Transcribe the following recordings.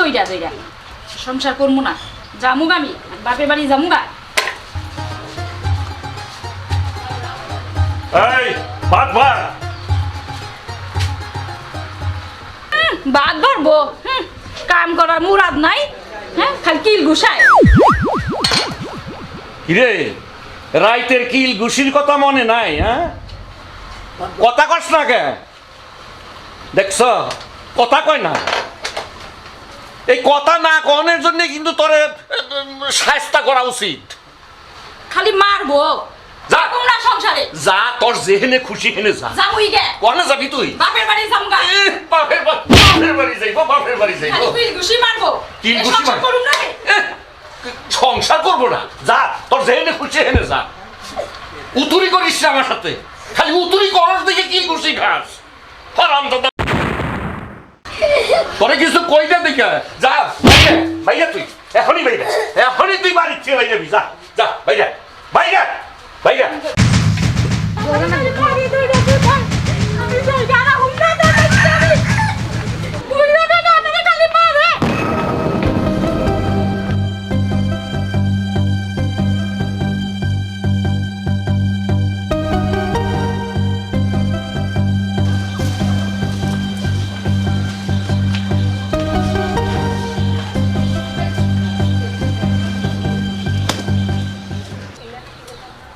দইরা দইরা সংসার করবো না, জামুক আমি বাপের বাড়ি জামুগা। এই ভাত ভাত বাদ ভরবো, কাম করার মুরাদ নাই, হ্যাঁ খালি কিল ঘুষায়। কিরে রাইতের কিল ঘুষির কথা মনে নাই? হ্যাঁ কথা কস না কে? দেখছ কথা কয় না, এই কথা না কনের জন্য কিন্তু তোরে শায়েস্তা করা উচিত। খালি মারবো, যা তোমরা সংসারে যা, তোর যেহেনে খুশি হেনে যা। জামুই গে কনে যাবি তুই? বাপের বাড়ি জামুগা। বাপের বাড়ি যাইবো, বাপের বাড়ি যাইবো। খালি কিল ঘুষি মারবো, কিল এ ঘুষি সংসার মার- করুম না রে। সংসার করবো না, যা তোর যেহেনে খুশি হেনে যা। উতুরি করিস না আমার সাথে, খালি উতুরি করস দিকে কি খুশি খাস। হারামজাদা, তোরে কিছু কইতে দিকে যা বাইরে, বাইরে তুই এখনই বাইরে, এখনই তুই বাড়ির থেকে বাইরে যা, যা বাইরে, বাইরে, বাইরে।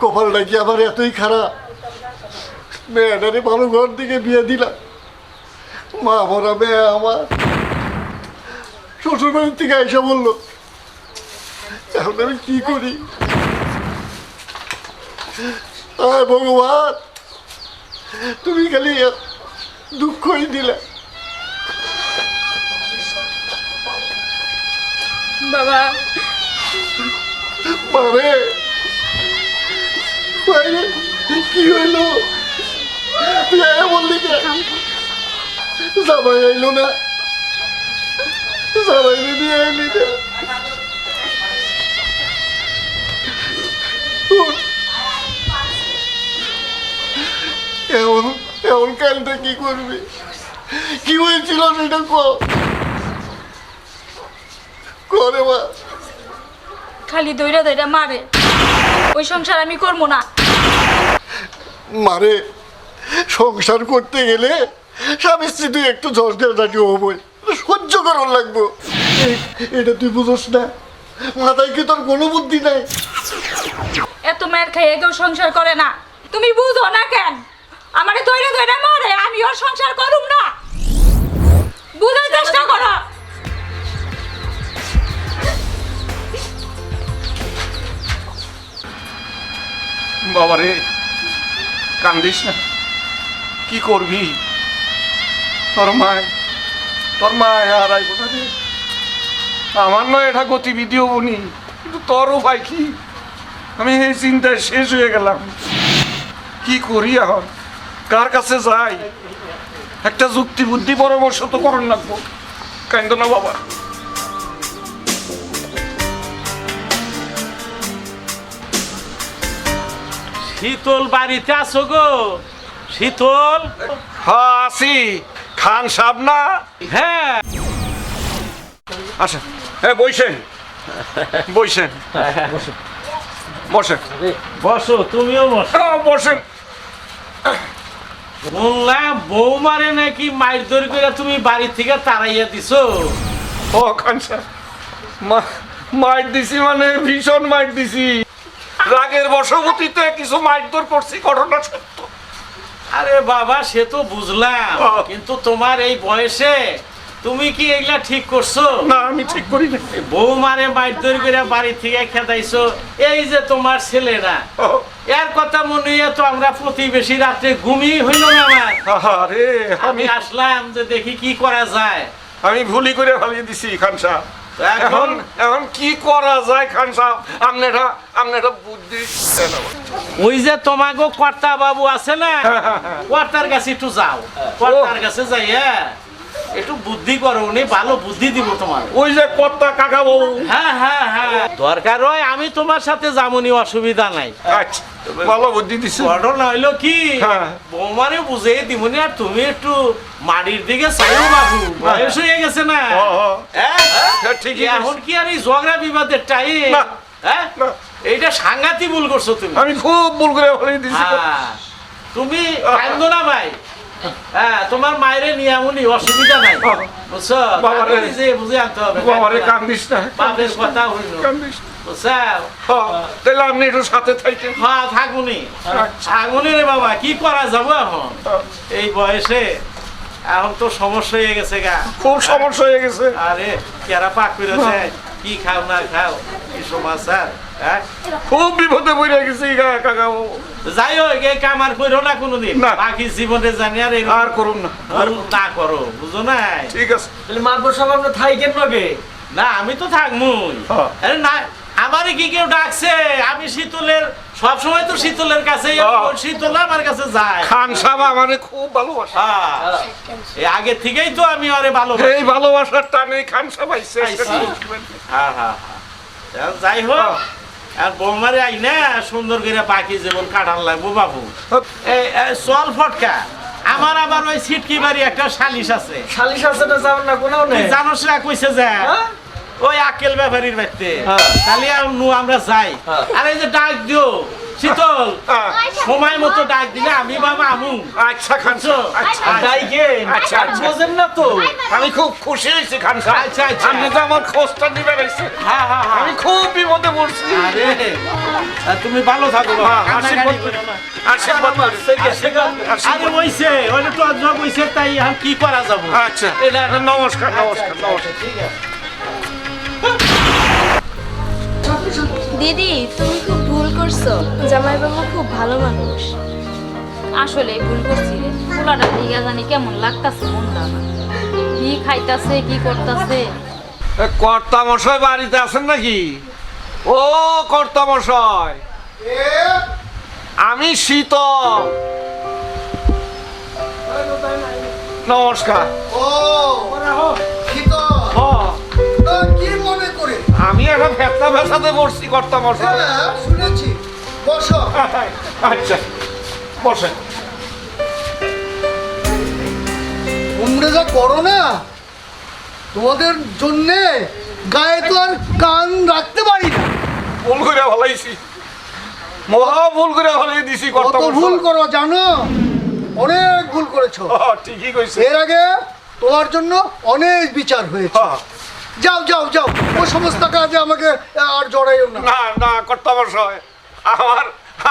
কপালটা কি আমার এতই খারাপ? মেয়েটারে ভালো ঘর থেকে বিয়ে দিলাম, মা মরা মেয়ে আমার শ্বশুর বাড়ির থেকে এসে বললো, এখন আমি কি করি? আয় ভগবান, তুমি খালি দুঃখই দিলে। বাবা মারে বাইরে কি হইলো? তুই বললি জামাই আইলো না, জামাই নিয়ে আইলি না। এমন এমন কালটা কি করবি? কি হয়েছিল সেটা করে মা। খালি দইরা দইরা মারে, ওই সংসার আমি করবো না। মারে সংসার করতে গেলে স্বামী স্ত্রী তুই একটু ঝড়ঝাটি হবই, সহ্য করার লাগবো। এটা তুই বুঝোস না? মাথায় কি তোর কোনো বুদ্ধি নাই? এত মায়ের খাইয়ে কেউ সংসার করে না, তুমি বুঝো না কেন? আমারে দইরা দইরা মারে, আমি ওর সংসার করুম না, বুঝার চেষ্টা করো। বাবারে কান্দিস না, কি করবি? তোর মায় আর আইব না রে। আমার নয় এটা গতিবিধি হবনি, কিন্তু তোরও ভাই কি, আমি এই চিন্তায় শেষ হয়ে গেলাম। কি করি এখন, কার কাছে যাই? একটা যুক্তি বুদ্ধি পরামর্শ তো করণ লাগবো। কান্দ না বাবা। শীতল বাড়িতে আছো গো? শীতল? হ্যাঁ আছি। খান সাহেব না? হ্যাঁ আচ্ছা হ্যাঁ বইসেন, বইসেন, বসেন, বসো, তুমিও বসো। বসেন। শুনলাম বৌমারে নাকি মাইর দড়ি করে তুমি বাড়ি থেকে তাড়াইয়া দিছো। ও খান সাহেব, মাইর দিছি মানে ভীষণ মাইর দিছি। রাগের বশবর্তীতে কিছু মারধর করছি, ঘটনা সত্য। আরে বাবা সে তো বুঝলাম, কিন্তু তোমার এই বয়সে তুমি কি এগুলা ঠিক করছো? না আমি ঠিক করি না। বৌমারে মাইর দড়ি করে বাড়ি থেকে খেদাইছো, এই যে তোমার ছেলেরা, এর কথা মনে হইয়া তো আমরা প্রতিবেশী রাত্রে ঘুমিয়ে হইল না আমার। আরে আমি আসলাম যে দেখি কি করা যায়। আমি ভুলি করে ফেলিয়ে দিছি খান সাহেব। এখন এখন এখন কি করা যায় খান সাহেব? আপনারা বুদ্ধি দেন আমাকে। ওই যে তোমাগো কর্তা বাবু আছে না, কর্তার কাছে একটু যাও, কর্তার কাছে যাই। একটু বুদ্ধি করো, উনি ভালো বুদ্ধি দিব তোমার। ওই যে কর্তা কাকা বউ। হ্যাঁ হ্যাঁ হ্যাঁ, দরকার হয় আমি তোমার সাথে যামনি, অসুবিধা নাই। আচ্ছা ভালো বুদ্ধি দিছে। ঘটনা হইলো কি, হ্যাঁ। বৌমারে বুঝে দিমনি, আর তুমি একটু মাটির দিকে চাইও বাবু, বয়স হয়ে গেছে না। হ্যাঁ? হ্যাঁ, ঠিকই এখন কি আর এই ঝগড়া বিবাদের টাইম? না। হ্যাঁ, না। এইটা সাংঘাতিক ভুল করছো তুমি। আমি খুব ভুল করে বলে দিছি। হ্যাঁ, তুমি কান্দো না ভাই। হ্যাঁ, তোমার মায়েরে নিয়ে এমনই, অসুবিধা নাই, বুঝছো? বাবারে। কান্দনি যে বুঝে আনতে হবে। বাবারে কান্দিস না, বাপের কথা হইল, কান্দিস না। বুঝছো? তাহলে আপনি একটু সাথে থাকেন। হ্যাঁ, থাকুনি থাকুনি রে বাবা, কি করা যাবো এখন এই বয়সে? এখন তো সমস্যা হয়ে গেছে গা, খুব সমস্যা হয়ে গেছে। আরে কেরা পাক করেছে, কি খাও না খাও, কি সমাচার? হ্যাঁ, খুব বিপদে পড়ে গেছি কাকা বউ। যাই হোক, এই কাম আর করো না কোনোদিন, না। বাকি জীবনে জানি আর এরকম আর করুন না। ভুল না করো, বুঝো না? ঠিক আছে। তাহলে মাগো সব আমরা থাইকেন নগে। না, আমি তো থাকমুই। হ্যাঁ। আরে না, আমারে কি কেউ ডাকছে? আমি শীতলের, সবসময় তো শীতলের কাছে, হ্যাঁ। শীতল আমার কাছে যায়। খান সাহেব আমারে খুব ভালোবাসে। হ্যাঁ, এই আগে থেকেই তো আমি আরে ভালো। এই ভালোবাসার টানে খান সাহেব আইছে। আইছে। হ্যাঁ হ্যাঁ হ্যাঁ, যাই হোক, আর বৌমারে আই না সুন্দর করে বাকি জীবন কাটান লাগবো বাবু। এই চল ফটকা, আমার আবার ওই সিটকি বাড়ি একটা সালিশ আছে, শালিশ আছে না, যাবেন না কোনাও তুই নেই। জানোস না কইছে যে হ্যাঁ? ওই আকেল ব্যাপারীর বাড়িতে, হ্যাঁ। তাহলে আমরা যাই। হ্যাঁ। আর এই যে ডাক দিও শীতল, হ্যাঁ। সময় মতো ডাক দিলে আমি বাবা আমু। আচ্ছা খান সাহেব, আচ্ছা। আর ডাইকেন। আচ্ছা, আচ্ছা। বোঝেন না তো। আমি খুব খুশি হয়েছি খান সাহেব। আচ্ছা, আচ্ছা। আপনি তো আমার খোঁজটা নিবে রয়েছে। হ্যাঁ হ্যাঁ হ্যাঁ, আমি খুব বিপদে পড়ছি। আরে তুমি ভালো থাকো বাবা, হ্যাঁ, কান্নাকাটি আশীর্বাদ করো না। আশীর্বাদ আমার থেকে শেখা। আরে হইছে, ওইটা তো জব হইছে, তাই আর কি করা যাবো? আচ্ছা এটা নমস্কার নমস্কার নমস্কার। ঠিক আছে। দিদি, তুমি খুব ভুল করছো। জামাইবাবু খুব ভালো মানুষ। আসলে ভুল করছি রে, পোলাটা দিঘা জানি কেমন লাগতাছে মনটা আমার। কি খাইতাছে, কি করতাছে। কর্তা মশাই বাড়িতে আছেন নাকি? ও কর্তা মশাই, আমি শীতল। নমস্কার। ও শীতল, হ্যাঁ, তা কি মনে করে? আমি একটা ফেতনা ফেসাতে পড়ছি কর্তা মশাই। হ্যাঁ, শুনেছি। বসো। আচ্ছা বসেন। তোমরা যা করো না, তোমাদের জন্যে গায়ে তো আর কান রাখতে পারি না। ভুল করে ভালাইছি, মহা ভুল করে ভালাই দিছি কর্তা কত ভুল মশাই। করো জানো? অনেক ভুল করেছো। ঠিকই কইছে। এর আগে তোমার জন্য অনেক বিচার হয়েছে। হ্যাঁ। যাও যাও যাও, ও সমস্ত কাজে আমাকে আর জড়াইও না। না না কর্তা মশাই,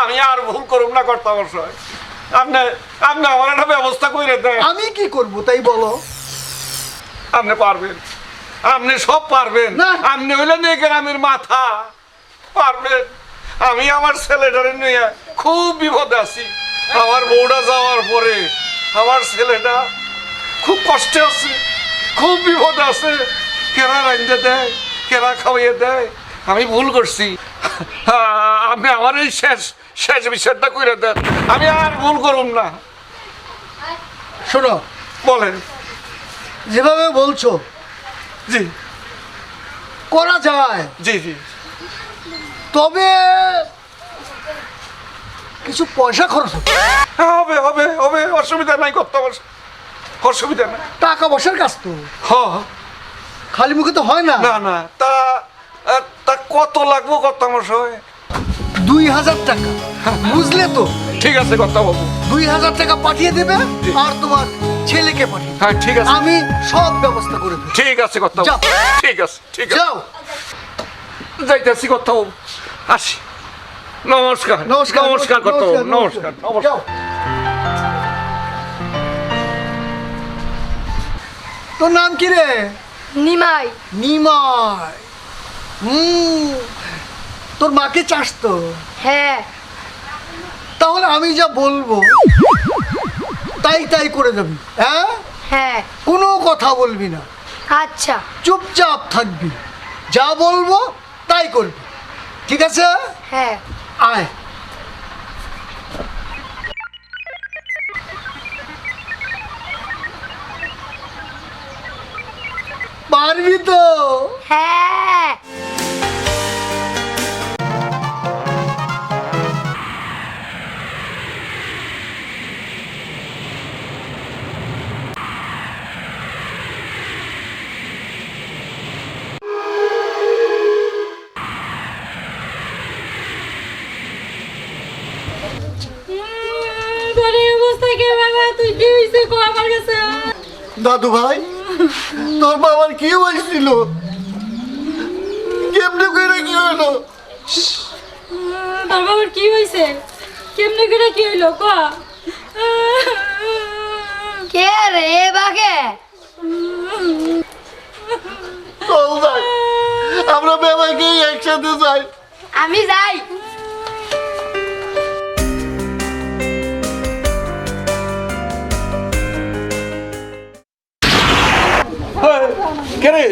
আমি আর ভুল করুম না কর্তা মশাই। আপনি আপনি আমার একটা ব্যবস্থা করে দেন। আমি কি করব তাই বলো? আপনি পারবেন, আপনি সব পারবেন। না। আপনি হইলেন এই গ্রামের মাথা, পারবেন। আমি আমার ছেলেটারে নিয়ে খুব বিপদে আছি। আমার বউটা যাওয়ার পরে আমার ছেলেটা খুব কষ্টে আছে, খুব বিপদে আছে। কেনা রাঁধতে দেয়, কেনা খাওয়াইয়ে দেয়। আমি ভুল করছি, আপনি আমার এই শেষ শেষ বিষয়টা করে দেন। আমি আর ভুল করুম না। শোনো, বলেন। যেভাবে বলছো জি করা যায়, জি জি। তবে কিছু পয়সা খরচ হবে। হবে হবে হবে, অসুবিধা নাই করতে, অসুবিধা নাই। টাকা পয়সার কাজ তো, হ্যাঁ, খালি মুখে তো হয় না। না না, তা তা কত লাগবো কত মশাই? 2000 টাকা, বুঝলে তো? ঠিক আছে কর্তা বাবু। 2000 টাকা পাঠিয়ে দেবে আর তোমার ছেলেকে পাঠিয়ে দেবে। হ্যাঁ ঠিক আছে, আমি সব ব্যবস্থা করে দেবো। ঠিক আছে কর্তা যাও। বাবু। ঠিক আছে ঠিক আছে, যাও। যাইতেছি কর্তা বাবু, আসি। নমস্কার নমস্কার নমস্কার কর্তা বাবু, নমস্কার নমস্কার। যাও। তোর নাম কি রে? নিমাই। নিমাই। তোর মাকে চাস তো? হ্যাঁ। তাহলে আমি যা বলবো তাই তাই করে যাবি। হ্যাঁ, হ্যাঁ। কোনো কথা বলবি না, আচ্ছা। চুপচাপ থাকবি। যা বলবো তাই করবি, ঠিক আছে? হ্যাঁ। আয়। দাদু ভাই তোর বাবার কি হয়েছিল? কেমনে করে কি হলো? তোর বাবার কি হয়েছে? কেমনে করে কি হইলো ক? কে রে বাকে? চল যাই, আমরা বাবাকে একসাথে যাই। আমি যাই। কে রে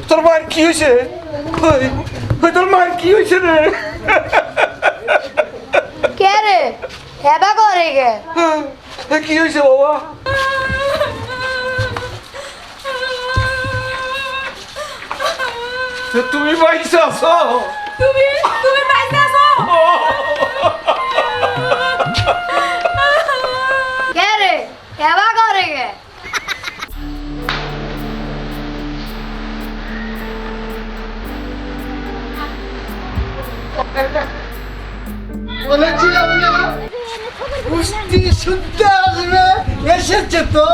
তোর মায়ের কি হয়েছে? তোর মায়ের কি হয়েছে রে? কে রে হেবা করে গে? কি হয়েছে বাবা? তুমি বাইসে আছো? তুমি তুমি বাইতে আছো? কে রে হেবা করে গে? বলেছিলাম না কুস্তি শুদ্ধ আসবে, এসেছে তো।